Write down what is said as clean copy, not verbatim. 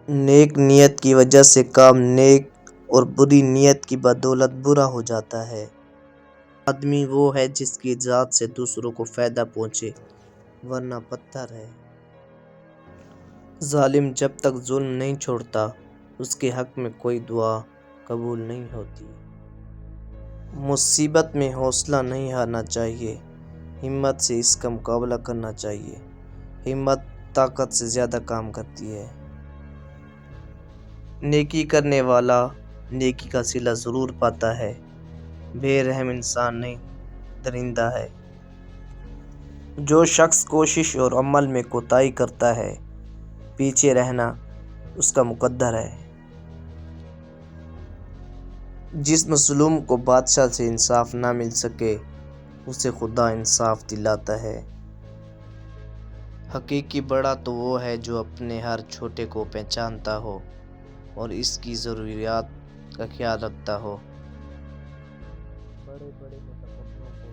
نیک نیت کی وجہ سے کام نیک اور بری نیت کی بدولت برا ہو جاتا ہے۔ آدمی وہ ہے جس کی ذات سے دوسروں کو فائدہ پہنچے، ورنہ پتھر ہے۔ ظالم جب تک ظلم نہیں چھوڑتا اس کے حق میں کوئی دعا قبول نہیں ہوتی۔ مصیبت میں حوصلہ نہیں ہارنا چاہیے، ہمت سے اس کا مقابلہ کرنا چاہیے۔ ہمت طاقت سے زیادہ کام کرتی ہے۔ نیکی کرنے والا نیکی کا صلہ ضرور پاتا ہے۔ بے رحم انسان نہیں، درندہ ہے۔ جو شخص کوشش اور عمل میں کوتاہی کرتا ہے، پیچھے رہنا اس کا مقدر ہے۔ جس مظلوم کو بادشاہ سے انصاف نہ مل سکے، اسے خدا انصاف دلاتا ہے۔ حقیقی بڑا تو وہ ہے جو اپنے ہر چھوٹے کو پہچانتا ہو اور اس کی ضروریات کا خیال رکھتا ہو۔ بڑے بڑے متکبروں کو